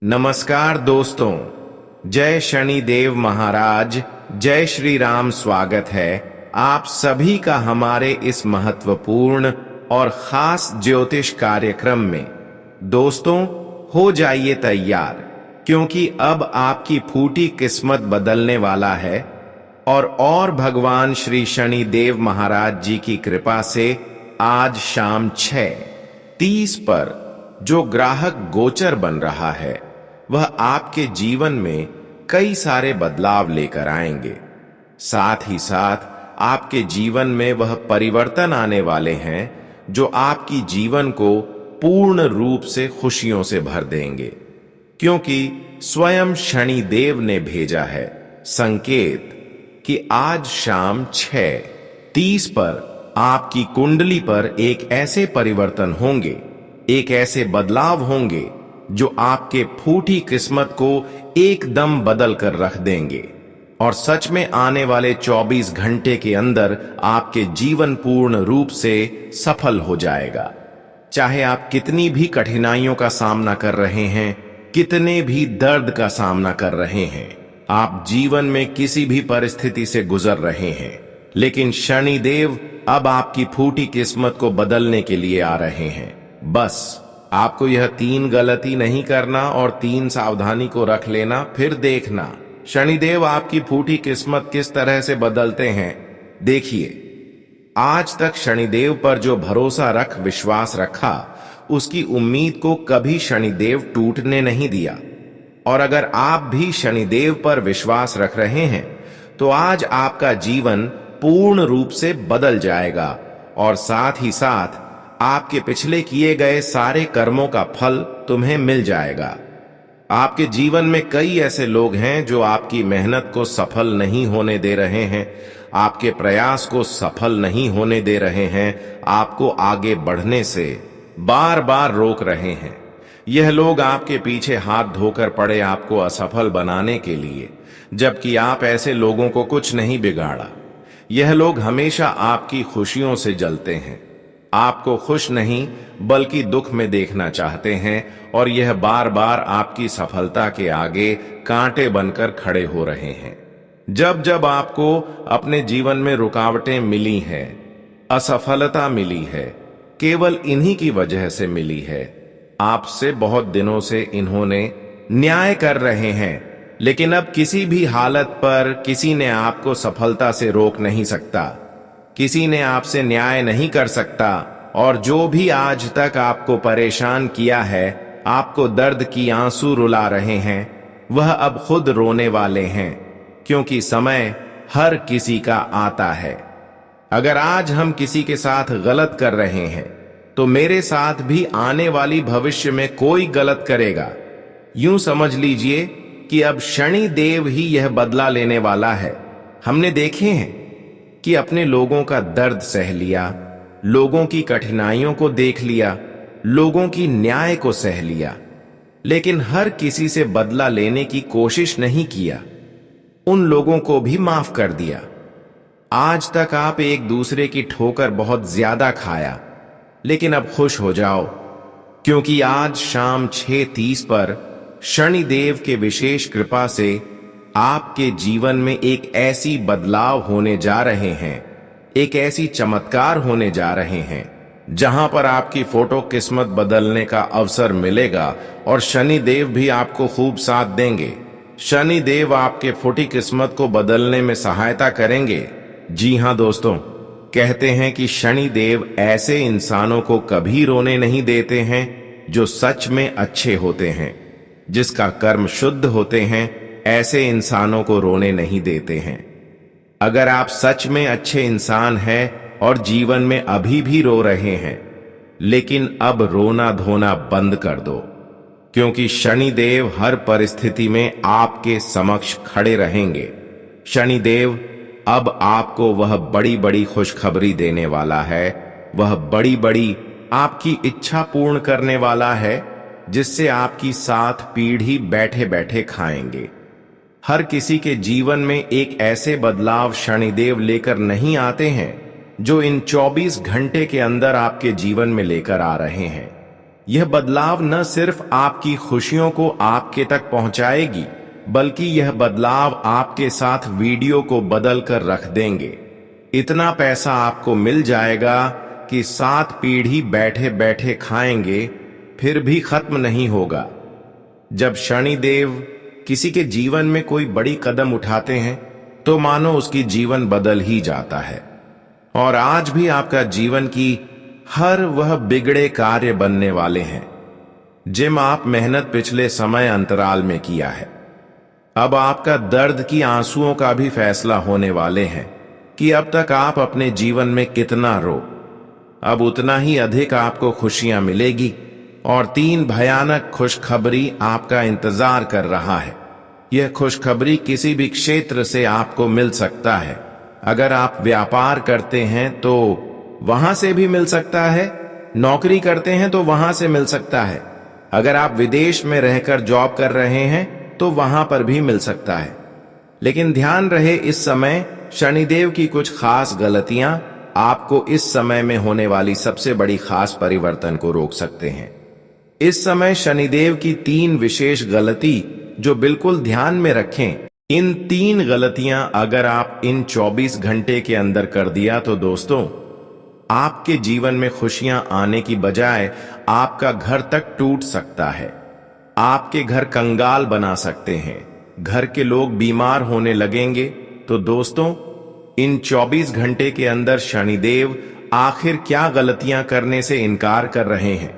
नमस्कार दोस्तों, जय शनिदेव महाराज, जय श्री राम। स्वागत है आप सभी का हमारे इस महत्वपूर्ण और खास ज्योतिष कार्यक्रम में। दोस्तों, हो जाइए तैयार, क्योंकि अब आपकी फूटी किस्मत बदलने वाला है और भगवान श्री शनिदेव महाराज जी की कृपा से आज शाम 6:30 पर जो ग्राहक गोचर बन रहा है वह आपके जीवन में कई सारे बदलाव लेकर आएंगे। साथ ही साथ आपके जीवन में वह परिवर्तन आने वाले हैं जो आपकी जीवन को पूर्ण रूप से खुशियों से भर देंगे, क्योंकि स्वयं शनिदेव ने भेजा है संकेत कि आज शाम 6:30 पर आपकी कुंडली पर एक ऐसे परिवर्तन होंगे, एक ऐसे बदलाव होंगे जो आपके फूटी किस्मत को एकदम बदल कर रख देंगे और सच में आने वाले 24 घंटे के अंदर आपके जीवन पूर्ण रूप से सफल हो जाएगा। चाहे आप कितनी भी कठिनाइयों का सामना कर रहे हैं, कितने भी दर्द का सामना कर रहे हैं, आप जीवन में किसी भी परिस्थिति से गुजर रहे हैं, लेकिन शनिदेव अब आपकी फूटी किस्मत को बदलने के लिए आ रहे हैं। बस आपको यह 3 गलती नहीं करना और 3 सावधानी को रख लेना, फिर देखना शनिदेव आपकी फूटी किस्मत किस तरह से बदलते हैं। देखिए, आज तक शनिदेव पर जो भरोसा रख विश्वास रखा, उसकी उम्मीद को कभी शनिदेव टूटने नहीं दिया। और अगर आप भी शनिदेव पर विश्वास रख रहे हैं तो आज आपका जीवन पूर्ण रूप से बदल जाएगा और साथ ही साथ आपके पिछले किए गए सारे कर्मों का फल तुम्हें मिल जाएगा। आपके जीवन में कई ऐसे लोग हैं जो आपकी मेहनत को सफल नहीं होने दे रहे हैं, आपके प्रयास को सफल नहीं होने दे रहे हैं, आपको आगे बढ़ने से बार बार रोक रहे हैं। यह लोग आपके पीछे हाथ धोकर पड़े आपको असफल बनाने के लिए, जबकि आप ऐसे लोगों को कुछ नहीं बिगाड़ा। यह लोग हमेशा आपकी खुशियों से जलते हैं, आपको खुश नहीं बल्कि दुख में देखना चाहते हैं और यह बार बार आपकी सफलता के आगे कांटे बनकर खड़े हो रहे हैं। जब जब आपको अपने जीवन में रुकावटें मिली हैं, असफलता मिली है, केवल इन्हीं की वजह से मिली है। आपसे बहुत दिनों से इन्होंने न्याय कर रहे हैं, लेकिन अब किसी भी हालत पर किसी ने आपको सफलता से रोक नहीं सकता, किसी ने आपसे न्याय नहीं कर सकता। और जो भी आज तक आपको परेशान किया है, आपको दर्द की आंसू रुला रहे हैं, वह अब खुद रोने वाले हैं, क्योंकि समय हर किसी का आता है। अगर आज हम किसी के साथ गलत कर रहे हैं तो मेरे साथ भी आने वाली भविष्य में कोई गलत करेगा। यूं समझ लीजिए कि अब शनि देव ही यह बदला लेने वाला है। हमने देखे हैं कि अपने लोगों का दर्द सह लिया, लोगों की कठिनाइयों को देख लिया, लोगों की न्याय को सह लिया, लेकिन हर किसी से बदला लेने की कोशिश नहीं किया, उन लोगों को भी माफ कर दिया। आज तक आप एक दूसरे की ठोकर बहुत ज्यादा खाया, लेकिन अब खुश हो जाओ, क्योंकि आज शाम 6:30 पर शनिदेव के विशेष कृपा से आपके जीवन में एक ऐसी बदलाव होने जा रहे हैं, एक ऐसी चमत्कार होने जा रहे हैं, जहां पर आपकी फोटो किस्मत बदलने का अवसर मिलेगा और शनिदेव भी आपको खूब साथ देंगे। शनिदेव आपके फूटी किस्मत को बदलने में सहायता करेंगे। जी हां दोस्तों, कहते हैं कि शनिदेव ऐसे इंसानों को कभी रोने नहीं देते हैं जो सच में अच्छे होते हैं, जिसका कर्म शुद्ध होते हैं। ऐसे इंसानों को रोने नहीं देते हैं। अगर आप सच में अच्छे इंसान हैं और जीवन में अभी भी रो रहे हैं, लेकिन अब रोना धोना बंद कर दो, क्योंकि शनिदेव हर परिस्थिति में आपके समक्ष खड़े रहेंगे। शनिदेव अब आपको वह बड़ी बड़ी खुशखबरी देने वाला है, वह बड़ी बड़ी आपकी इच्छा पूर्ण करने वाला है, जिससे आपकी 7 पीढ़ी बैठे बैठे खाएंगे। हर किसी के जीवन में एक ऐसे बदलाव शनिदेव लेकर नहीं आते हैं जो इन 24 घंटे के अंदर आपके जीवन में लेकर आ रहे हैं। यह बदलाव न सिर्फ आपकी खुशियों को आपके तक पहुंचाएगी, बल्कि यह बदलाव आपके साथ वीडियो को बदल कर रख देंगे। इतना पैसा आपको मिल जाएगा कि 7 पीढ़ी बैठे बैठे खाएंगे, फिर भी खत्म नहीं होगा। जब शनिदेव किसी के जीवन में कोई बड़ी कदम उठाते हैं तो मानो उसकी जीवन बदल ही जाता है। और आज भी आपका जीवन की हर वह बिगड़े कार्य बनने वाले हैं जिम आप मेहनत पिछले समय अंतराल में किया है। अब आपका दर्द की आंसुओं का भी फैसला होने वाले हैं कि अब तक आप अपने जीवन में कितना रो, अब उतना ही अधिक आपको खुशियां मिलेगी। और 3 भयानक खुशखबरी आपका इंतजार कर रहा है। यह खुशखबरी किसी भी क्षेत्र से आपको मिल सकता है। अगर आप व्यापार करते हैं तो वहां से भी मिल सकता है, नौकरी करते हैं तो वहां से मिल सकता है, अगर आप विदेश में रहकर जॉब कर रहे हैं तो वहां पर भी मिल सकता है। लेकिन ध्यान रहे, इस समय शनिदेव की कुछ खास गलतियां आपको इस समय में होने वाली सबसे बड़ी खास परिवर्तन को रोक सकते हैं। इस समय शनिदेव की 3 विशेष गलती जो बिल्कुल ध्यान में रखें। इन 3 गलतियां अगर आप इन 24 घंटे के अंदर कर दिया तो दोस्तों, आपके जीवन में खुशियां आने की बजाय आपका घर तक टूट सकता है। आपके घर कंगाल बना सकते हैं, घर के लोग बीमार होने लगेंगे। तो दोस्तों, इन 24 घंटे के अंदर शनिदेव आखिर क्या गलतियां करने से इनकार कर रहे हैं,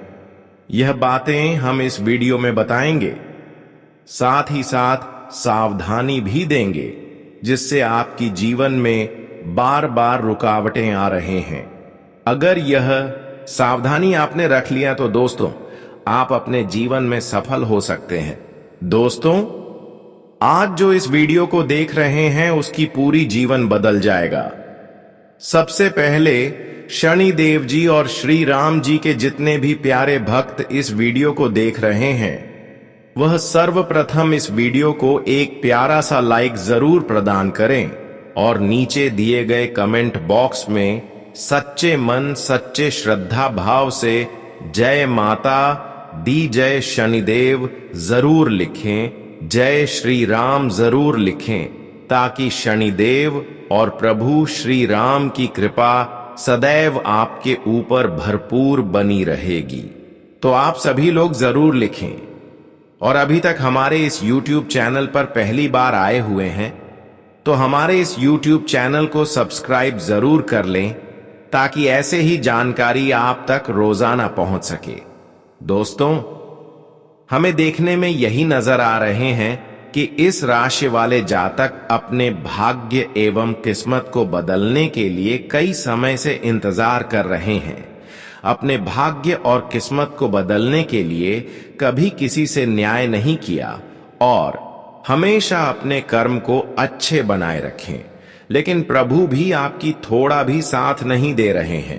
यह बातें हम इस वीडियो में बताएंगे। साथ ही साथ सावधानी भी देंगे जिससे आपकी जीवन में बार बार रुकावटें आ रहे हैं। अगर यह सावधानी आपने रख लिया तो दोस्तों, आप अपने जीवन में सफल हो सकते हैं। दोस्तों, आज जो इस वीडियो को देख रहे हैं उसकी पूरी जीवन बदल जाएगा। सबसे पहले शनि देव जी और श्री राम जी के जितने भी प्यारे भक्त इस वीडियो को देख रहे हैं, वह सर्वप्रथम इस वीडियो को एक प्यारा सा लाइक जरूर प्रदान करें और नीचे दिए गए कमेंट बॉक्स में सच्चे मन सच्चे श्रद्धा भाव से जय माता दी जय शनिदेव जरूर लिखें, जय श्री राम जरूर लिखें, ताकि शनिदेव और प्रभु श्री राम की कृपा सदैव आपके ऊपर भरपूर बनी रहेगी। तो आप सभी लोग जरूर लिखें। और अभी तक हमारे इस YouTube चैनल पर पहली बार आए हुए हैं तो हमारे इस YouTube चैनल को सब्सक्राइब जरूर कर लें, ताकि ऐसे ही जानकारी आप तक रोजाना पहुंच सके। दोस्तों, हमें देखने में यही नजर आ रहे हैं कि इस राशि वाले जातक अपने भाग्य एवं किस्मत को बदलने के लिए कई समय से इंतजार कर रहे हैं। अपने भाग्य और किस्मत को बदलने के लिए कभी किसी से न्याय नहीं किया और हमेशा अपने कर्म को अच्छे बनाए रखें। लेकिन प्रभु भी आपकी थोड़ा भी साथ नहीं दे रहे हैं।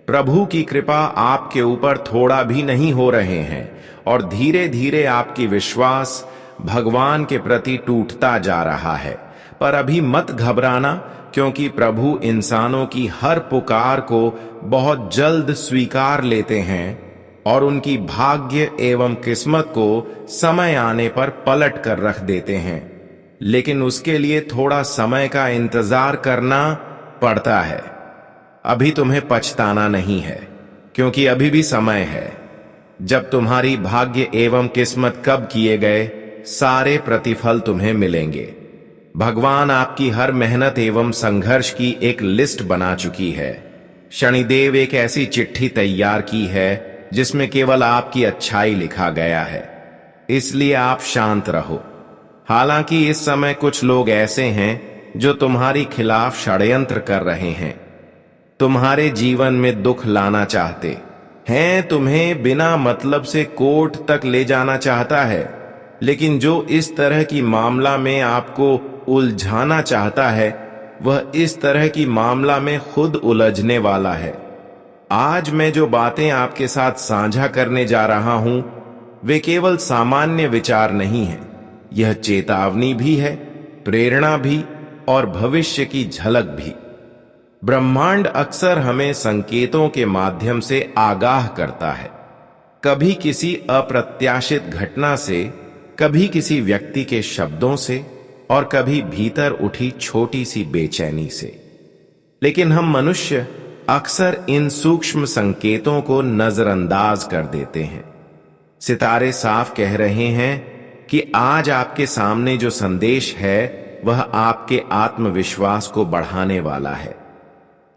प्रभु की कृपा आपके ऊपर थोड़ा भी नहीं हो रहे हैं और धीरे धीरे आपकी विश्वास भगवान के प्रति टूटता जा रहा है। पर अभी मत घबराना, क्योंकि प्रभु इंसानों की हर पुकार को बहुत जल्द स्वीकार लेते हैं और उनकी भाग्य एवं किस्मत को समय आने पर पलट कर रख देते हैं। लेकिन उसके लिए थोड़ा समय का इंतजार करना पड़ता है। अभी तुम्हें पछताना नहीं है, क्योंकि अभी भी समय है। जब तुम्हारी भाग्य एवं किस्मत कब किए गए, सारे प्रतिफल तुम्हें मिलेंगे। भगवान आपकी हर मेहनत एवं संघर्ष की एक लिस्ट बना चुकी है। शनिदेव एक ऐसी चिट्ठी तैयार की है जिसमें केवल आपकी अच्छाई लिखा गया है, इसलिए आप शांत रहो। हालांकि इस समय कुछ लोग ऐसे हैं जो तुम्हारी खिलाफ षड्यंत्र कर रहे हैं, तुम्हारे जीवन में दुख लाना चाहते हैं, तुम्हें बिना मतलब से कोर्ट तक ले जाना चाहता है। लेकिन जो इस तरह की मामला में आपको उलझाना चाहता है, वह इस तरह की मामला में खुद उलझने वाला है। आज मैं जो बातें आपके साथ साझा करने जा रहा हूं, वे केवल सामान्य विचार नहीं है। यह चेतावनी भी है, प्रेरणा भी और भविष्य की झलक भी। ब्रह्मांड अक्सर हमें संकेतों के माध्यम से आगाह करता है। कभी किसी अप्रत्याशित घटना से, कभी किसी व्यक्ति के शब्दों से और कभी भीतर उठी छोटी सी बेचैनी से। लेकिन हम मनुष्य अक्सर इन सूक्ष्म संकेतों को नजरअंदाज कर देते हैं। सितारे साफ कह रहे हैं कि आज आपके सामने जो संदेश है वह आपके आत्मविश्वास को बढ़ाने वाला है,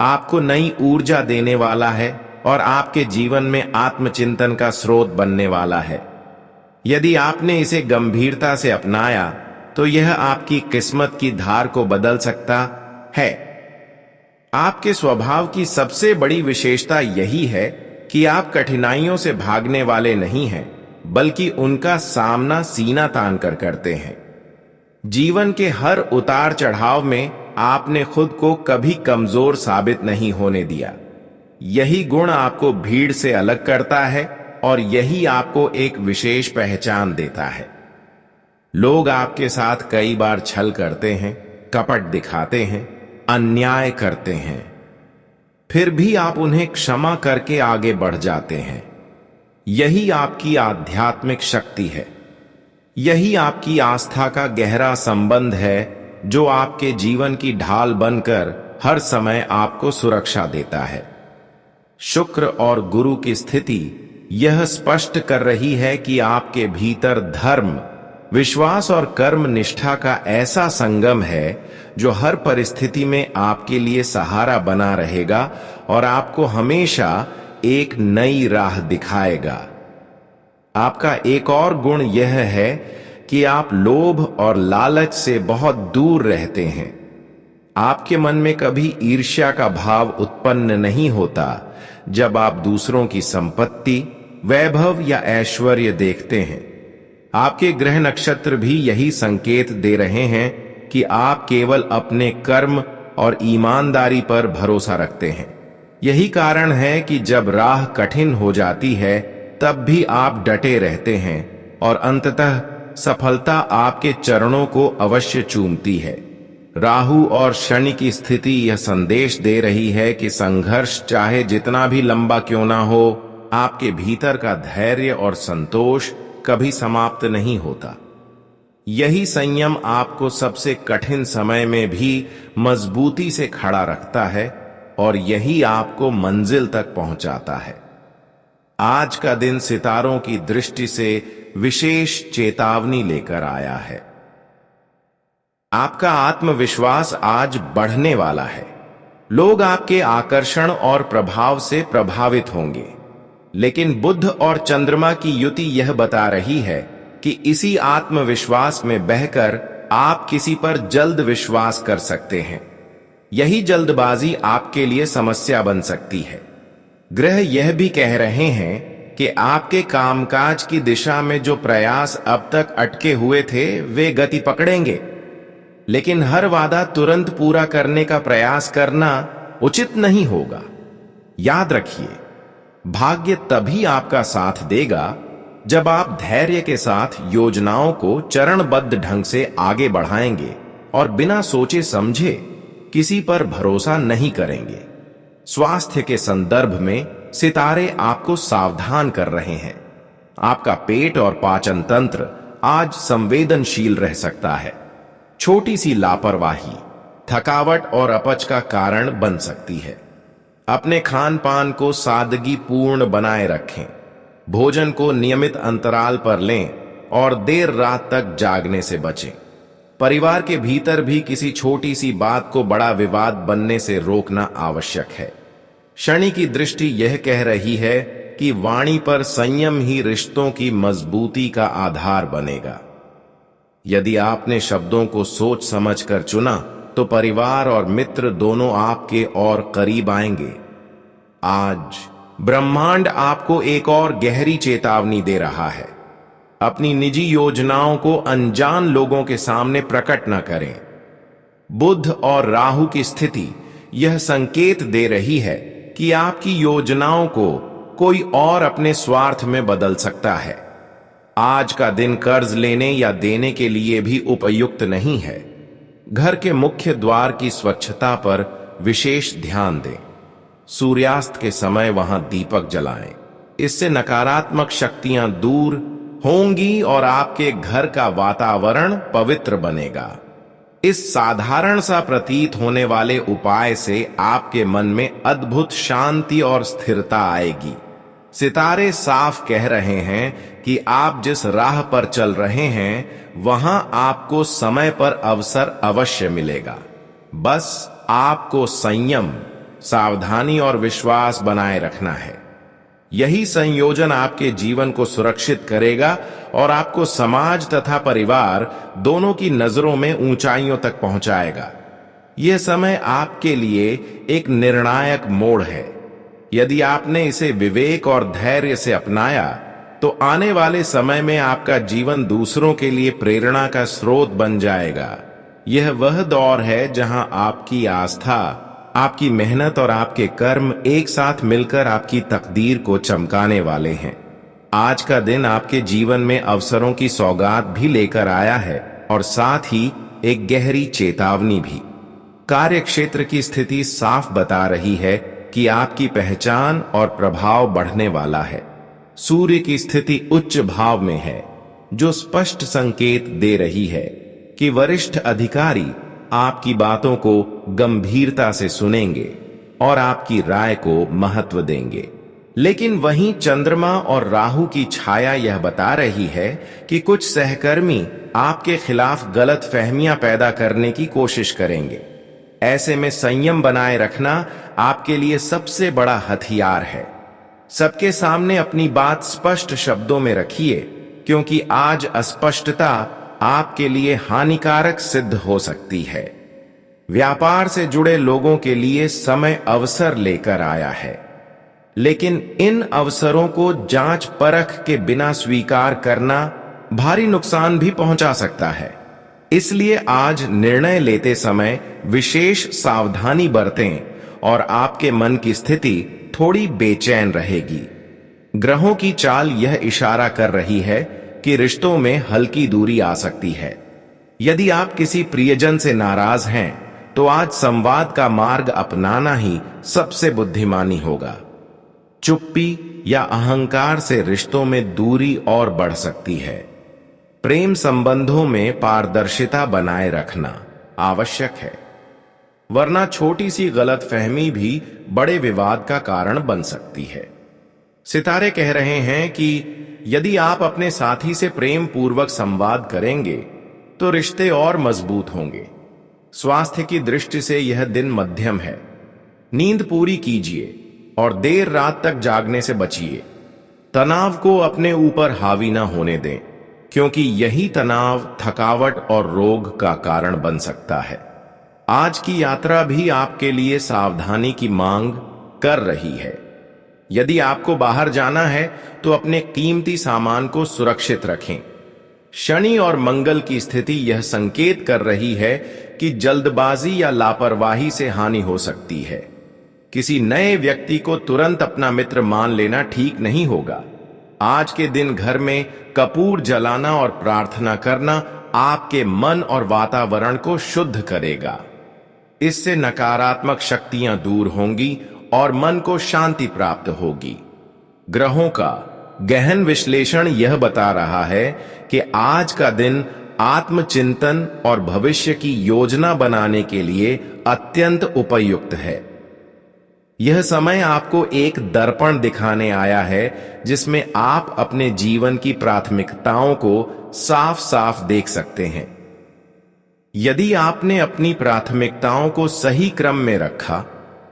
आपको नई ऊर्जा देने वाला है और आपके जीवन में आत्मचिंतन का स्रोत बनने वाला है। यदि आपने इसे गंभीरता से अपनाया तो यह आपकी किस्मत की धार को बदल सकता है। आपके स्वभाव की सबसे बड़ी विशेषता यही है कि आप कठिनाइयों से भागने वाले नहीं हैं, बल्कि उनका सामना सीना तान कर करते हैं। जीवन के हर उतार चढ़ाव में आपने खुद को कभी कमजोर साबित नहीं होने दिया। यही गुण आपको भीड़ से अलग करता है और यही आपको एक विशेष पहचान देता है। लोग आपके साथ कई बार छल करते हैं, कपट दिखाते हैं, अन्याय करते हैं, फिर भी आप उन्हें क्षमा करके आगे बढ़ जाते हैं। यही आपकी आध्यात्मिक शक्ति है। यही आपकी आस्था का गहरा संबंध है जो आपके जीवन की ढाल बनकर हर समय आपको सुरक्षा देता है। शुक्र और गुरु की स्थिति यह स्पष्ट कर रही है कि आपके भीतर धर्म, विश्वास और कर्म निष्ठा का ऐसा संगम है जो हर परिस्थिति में आपके लिए सहारा बना रहेगा और आपको हमेशा एक नई राह दिखाएगा। आपका एक और गुण यह है कि आप लोभ और लालच से बहुत दूर रहते हैं। आपके मन में कभी ईर्ष्या का भाव उत्पन्न नहीं होता जब आप दूसरों की संपत्ति, वैभव या ऐश्वर्य देखते हैं। आपके ग्रह नक्षत्र भी यही संकेत दे रहे हैं कि आप केवल अपने कर्म और ईमानदारी पर भरोसा रखते हैं। यही कारण है कि जब राह कठिन हो जाती है तब भी आप डटे रहते हैं और अंततः सफलता आपके चरणों को अवश्य चूमती है। राहु और शनि की स्थिति यह संदेश दे रही है कि संघर्ष चाहे जितना भी लंबा क्यों ना हो, आपके भीतर का धैर्य और संतोष कभी समाप्त नहीं होता। यही संयम आपको सबसे कठिन समय में भी मजबूती से खड़ा रखता है और यही आपको मंजिल तक पहुंचाता है। आज का दिन सितारों की दृष्टि से विशेष चेतावनी लेकर आया है। आपका आत्मविश्वास आज बढ़ने वाला है। लोग आपके आकर्षण और प्रभाव से प्रभावित होंगे, लेकिन बुध और चंद्रमा की युति यह बता रही है कि इसी आत्मविश्वास में बहकर आप किसी पर जल्द विश्वास कर सकते हैं। यही जल्दबाजी आपके लिए समस्या बन सकती है। ग्रह यह भी कह रहे हैं कि आपके कामकाज की दिशा में जो प्रयास अब तक अटके हुए थे वे गति पकड़ेंगे, लेकिन हर वादा तुरंत पूरा करने का प्रयास करना उचित नहीं होगा। याद रखिए, भाग्य तभी आपका साथ देगा जब आप धैर्य के साथ योजनाओं को चरणबद्ध ढंग से आगे बढ़ाएंगे और बिना सोचे समझे किसी पर भरोसा नहीं करेंगे। स्वास्थ्य के संदर्भ में सितारे आपको सावधान कर रहे हैं। आपका पेट और पाचन तंत्र आज संवेदनशील रह सकता है। छोटी सी लापरवाही थकावट और अपच का कारण बन सकती है। अपने खान पान को सादगी पूर्ण बनाए रखें। भोजन को नियमित अंतराल पर लें और देर रात तक जागने से बचें। परिवार के भीतर भी किसी छोटी सी बात को बड़ा विवाद बनने से रोकना आवश्यक है। शनि की दृष्टि यह कह रही है कि वाणी पर संयम ही रिश्तों की मजबूती का आधार बनेगा। यदि आपने शब्दों को सोच समझकर चुना तो परिवार और मित्र दोनों आपके और करीब आएंगे। आज ब्रह्मांड आपको एक और गहरी चेतावनी दे रहा है। अपनी निजी योजनाओं को अनजान लोगों के सामने प्रकट न करें। बुध और राहु की स्थिति यह संकेत दे रही है कि आपकी योजनाओं को कोई और अपने स्वार्थ में बदल सकता है। आज का दिन कर्ज लेने या देने के लिए भी उपयुक्त नहीं है। घर के मुख्य द्वार की स्वच्छता पर विशेष ध्यान दें। सूर्यास्त के समय वहां दीपक जलाएं। इससे नकारात्मक शक्तियां दूर होंगी और आपके घर का वातावरण पवित्र बनेगा। इस साधारण सा प्रतीत होने वाले उपाय से आपके मन में अद्भुत शांति और स्थिरता आएगी। सितारे साफ कह रहे हैं कि आप जिस राह पर चल रहे हैं वहां आपको समय पर अवसर अवश्य मिलेगा। बस आपको संयम, सावधानी और विश्वास बनाए रखना है। यही संयोजन आपके जीवन को सुरक्षित करेगा और आपको समाज तथा परिवार दोनों की नजरों में ऊंचाइयों तक पहुंचाएगा। यह समय आपके लिए एक निर्णायक मोड़ है। यदि आपने इसे विवेक और धैर्य से अपनाया तो आने वाले समय में आपका जीवन दूसरों के लिए प्रेरणा का स्रोत बन जाएगा। यह वह दौर है जहां आपकी आस्था, आपकी मेहनत और आपके कर्म एक साथ मिलकर आपकी तकदीर को चमकाने वाले हैं। आज का दिन आपके जीवन में अवसरों की सौगात भी लेकर आया है और साथ ही एक गहरी चेतावनी भी। कार्य क्षेत्र की स्थिति साफ बता रही है कि आपकी पहचान और प्रभाव बढ़ने वाला है। सूर्य की स्थिति उच्च भाव में है, जो स्पष्ट संकेत दे रही है कि वरिष्ठ अधिकारी आपकी बातों को गंभीरता से सुनेंगे और आपकी राय को महत्व देंगे। लेकिन वहीं चंद्रमा और राहु की छाया यह बता रही है कि कुछ सहकर्मी आपके खिलाफ गलत फहमियां पैदा करने की कोशिश करेंगे। ऐसे में संयम बनाए रखना आपके लिए सबसे बड़ा हथियार है। सबके सामने अपनी बात स्पष्ट शब्दों में रखिए, क्योंकि आज अस्पष्टता आपके लिए हानिकारक सिद्ध हो सकती है। व्यापार से जुड़े लोगों के लिए समय अवसर लेकर आया है, लेकिन इन अवसरों को जांच परख के बिना स्वीकार करना भारी नुकसान भी पहुंचा सकता है। इसलिए आज निर्णय लेते समय विशेष सावधानी बरतें और आपके मन की स्थिति थोड़ी बेचैन रहेगी। ग्रहों की चाल यह इशारा कर रही है कि रिश्तों में हल्की दूरी आ सकती है। यदि आप किसी प्रियजन से नाराज हैं तो आज संवाद का मार्ग अपनाना ही सबसे बुद्धिमानी होगा। चुप्पी या अहंकार से रिश्तों में दूरी और बढ़ सकती है। प्रेम संबंधों में पारदर्शिता बनाए रखना आवश्यक है, वरना छोटी सी गलतफहमी भी बड़े विवाद का कारण बन सकती है। सितारे कह रहे हैं कि यदि आप अपने साथी से प्रेम पूर्वक संवाद करेंगे तो रिश्ते और मजबूत होंगे। स्वास्थ्य की दृष्टि से यह दिन मध्यम है। नींद पूरी कीजिए और देर रात तक जागने से बचिए। तनाव को अपने ऊपर हावी ना होने दें, क्योंकि यही तनाव थकावट और रोग का कारण बन सकता है। आज की यात्रा भी आपके लिए सावधानी की मांग कर रही है। यदि आपको बाहर जाना है तो अपने कीमती सामान को सुरक्षित रखें। शनि और मंगल की स्थिति यह संकेत कर रही है कि जल्दबाजी या लापरवाही से हानि हो सकती है। किसी नए व्यक्ति को तुरंत अपना मित्र मान लेना ठीक नहीं होगा। आज के दिन घर में कपूर जलाना और प्रार्थना करना आपके मन और वातावरण को शुद्ध करेगा। इससे नकारात्मक शक्तियां दूर होंगी और मन को शांति प्राप्त होगी। ग्रहों का गहन विश्लेषण यह बता रहा है कि आज का दिन आत्मचिंतन और भविष्य की योजना बनाने के लिए अत्यंत उपयुक्त है। यह समय आपको एक दर्पण दिखाने आया है जिसमें आप अपने जीवन की प्राथमिकताओं को साफ साफ देख सकते हैं। यदि आपने अपनी प्राथमिकताओं को सही क्रम में रखा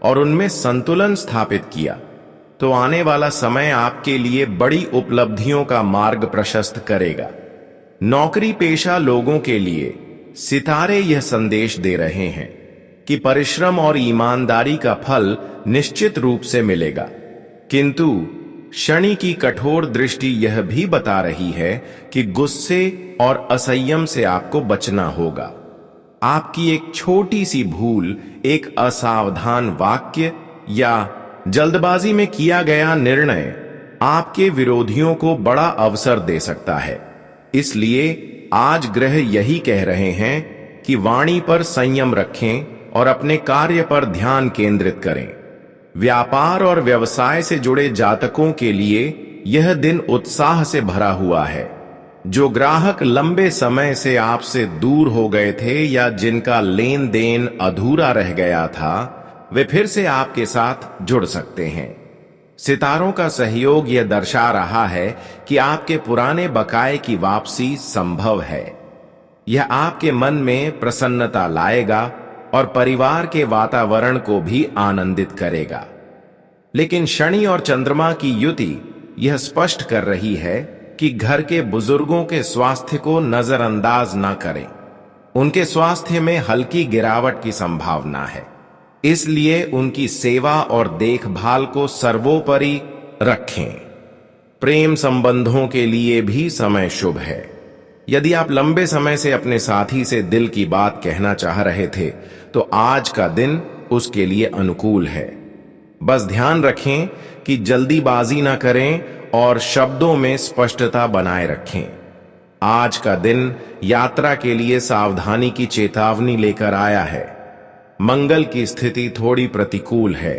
और उनमें संतुलन स्थापित किया तो आने वाला समय आपके लिए बड़ी उपलब्धियों का मार्ग प्रशस्त करेगा। नौकरी पेशा लोगों के लिए सितारे यह संदेश दे रहे हैं कि परिश्रम और ईमानदारी का फल निश्चित रूप से मिलेगा, किंतु शनि की कठोर दृष्टि यह भी बता रही है कि गुस्से और असंयम से आपको बचना होगा। आपकी एक छोटी सी भूल, एक असावधान वाक्य या जल्दबाजी में किया गया निर्णय आपके विरोधियों को बड़ा अवसर दे सकता है। इसलिए आज ग्रह यही कह रहे हैं कि वाणी पर संयम रखें और अपने कार्य पर ध्यान केंद्रित करें। व्यापार और व्यवसाय से जुड़े जातकों के लिए यह दिन उत्साह से भरा हुआ है। जो ग्राहक लंबे समय से आपसे दूर हो गए थे या जिनका लेन देन अधूरा रह गया था, वे फिर से आपके साथ जुड़ सकते हैं। सितारों का सहयोग यह दर्शा रहा है कि आपके पुराने बकाये की वापसी संभव है। यह आपके मन में प्रसन्नता लाएगा और परिवार के वातावरण को भी आनंदित करेगा। लेकिन शनि और चंद्रमा की युति यह स्पष्ट कर रही है कि घर के बुजुर्गों के स्वास्थ्य को नजरअंदाज न करें। उनके स्वास्थ्य में हल्की गिरावट की संभावना है, इसलिए उनकी सेवा और देखभाल को सर्वोपरि रखें। प्रेम संबंधों के लिए भी समय शुभ है। यदि आप लंबे समय से अपने साथी से दिल की बात कहना चाह रहे थे, तो आज का दिन उसके लिए अनुकूल है। बस ध्यान रखें कि जल्दीबाजी ना करें और शब्दों में स्पष्टता बनाए रखें। आज का दिन यात्रा के लिए सावधानी की चेतावनी लेकर आया है। मंगल की स्थिति थोड़ी प्रतिकूल है,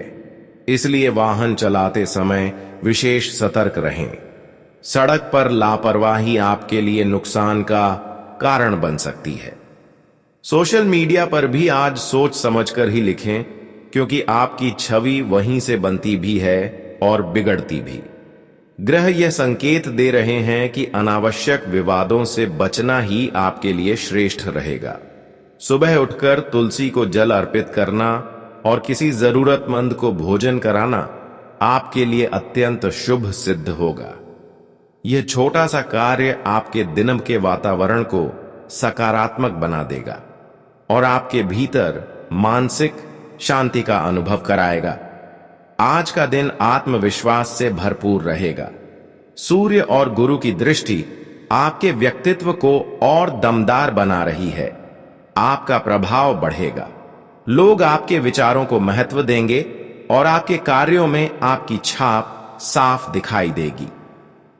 इसलिए वाहन चलाते समय विशेष सतर्क रहें। सड़क पर लापरवाही आपके लिए नुकसान का कारण बन सकती है। सोशल मीडिया पर भी आज सोच समझकर ही लिखें, क्योंकि आपकी छवि वहीं से बनती भी है और बिगड़ती भी। ग्रह यह संकेत दे रहे हैं कि अनावश्यक विवादों से बचना ही आपके लिए श्रेष्ठ रहेगा। सुबह उठकर तुलसी को जल अर्पित करना और किसी जरूरतमंद को भोजन कराना आपके लिए अत्यंत शुभ सिद्ध होगा। यह छोटा सा कार्य आपके दिन के वातावरण को सकारात्मक बना देगा और आपके भीतर मानसिक शांति का अनुभव कराएगा। आज का दिन आत्मविश्वास से भरपूर रहेगा। सूर्य और गुरु की दृष्टि आपके व्यक्तित्व को और दमदार बना रही है। आपका प्रभाव बढ़ेगा। लोग आपके विचारों को महत्व देंगे और आपके कार्यों में आपकी छाप साफ दिखाई देगी।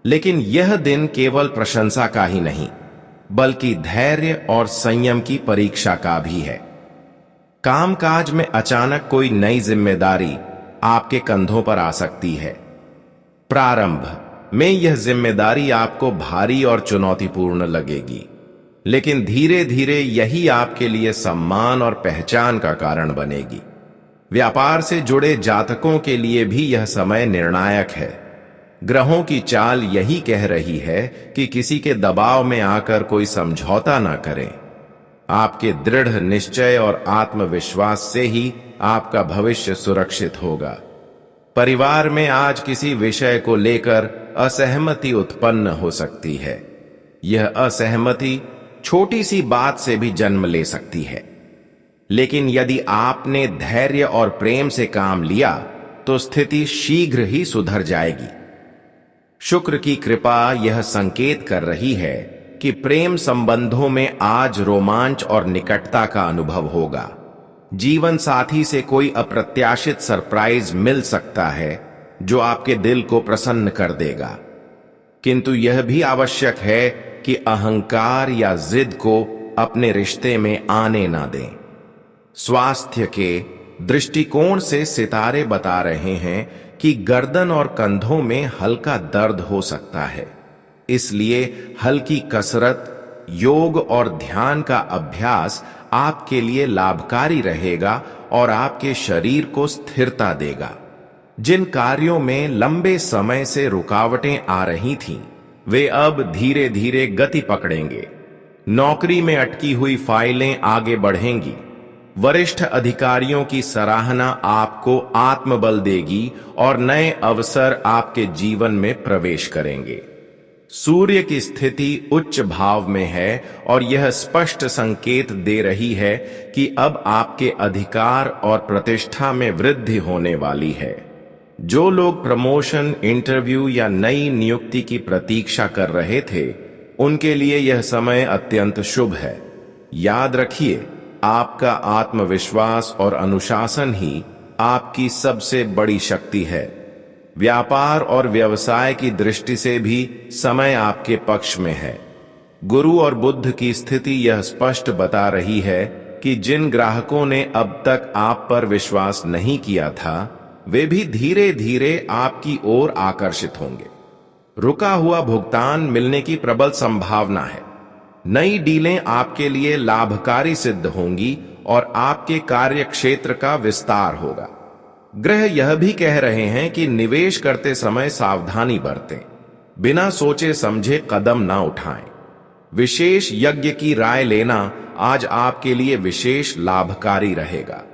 लेकिन यह दिन केवल प्रशंसा का ही नहीं, बल्कि धैर्य और संयम की परीक्षा का भी है। कामकाज में अचानक कोई नई जिम्मेदारी आपके कंधों पर आ सकती है। प्रारंभ में यह जिम्मेदारी आपको भारी और चुनौतीपूर्ण लगेगी, लेकिन धीरे धीरे यही आपके लिए सम्मान और पहचान का कारण बनेगी। व्यापार से जुड़े जातकों के लिए भी यह समय निर्णायक है। ग्रहों की चाल यही कह रही है कि किसी के दबाव में आकर कोई समझौता ना करें। आपके दृढ़ निश्चय और आत्मविश्वास से ही आपका भविष्य सुरक्षित होगा। परिवार में आज किसी विषय को लेकर असहमति उत्पन्न हो सकती है। यह असहमति छोटी सी बात से भी जन्म ले सकती है, लेकिन यदि आपने धैर्य और प्रेम से काम लिया तो स्थिति शीघ्र ही सुधर जाएगी। शुक्र की कृपा यह संकेत कर रही है कि प्रेम संबंधों में आज रोमांच और निकटता का अनुभव होगा। जीवन साथी से कोई अप्रत्याशित सरप्राइज मिल सकता है जो आपके दिल को प्रसन्न कर देगा, किंतु यह भी आवश्यक है कि अहंकार या जिद को अपने रिश्ते में आने ना दें। स्वास्थ्य के दृष्टिकोण से सितारे बता रहे हैं कि गर्दन और कंधों में हल्का दर्द हो सकता है, इसलिए हल्की कसरत, योग और ध्यान का अभ्यास आपके लिए लाभकारी रहेगा और आपके शरीर को स्थिरता देगा। जिन कार्यों में लंबे समय से रुकावटें आ रही थीं, वे अब धीरे धीरे गति पकड़ेंगे। नौकरी में अटकी हुई फाइलें आगे बढ़ेंगी। वरिष्ठ अधिकारियों की सराहना आपको आत्मबल देगी और नए अवसर आपके जीवन में प्रवेश करेंगे। सूर्य की स्थिति उच्च भाव में है और यह स्पष्ट संकेत दे रही है कि अब आपके अधिकार और प्रतिष्ठा में वृद्धि होने वाली है। जो लोग प्रमोशन, इंटरव्यू या नई नियुक्ति की प्रतीक्षा कर रहे थे, उनके लिए यह समय अत्यंत शुभ है। याद रखिए, आपका आत्मविश्वास और अनुशासन ही आपकी सबसे बड़ी शक्ति है। व्यापार और व्यवसाय की दृष्टि से भी समय आपके पक्ष में है। गुरु और बुध की स्थिति यह स्पष्ट बता रही है कि जिन ग्राहकों ने अब तक आप पर विश्वास नहीं किया था, वे भी धीरे धीरे आपकी ओर आकर्षित होंगे। रुका हुआ भुगतान मिलने की प्रबल संभावना है। नई डीलें आपके लिए लाभकारी सिद्ध होंगी और आपके कार्य क्षेत्र का विस्तार होगा। ग्रह यह भी कह रहे हैं कि निवेश करते समय सावधानी बरतें, बिना सोचे समझे कदम ना उठाएं। विशेष यज्ञ की राय लेना आज आपके लिए विशेष लाभकारी रहेगा।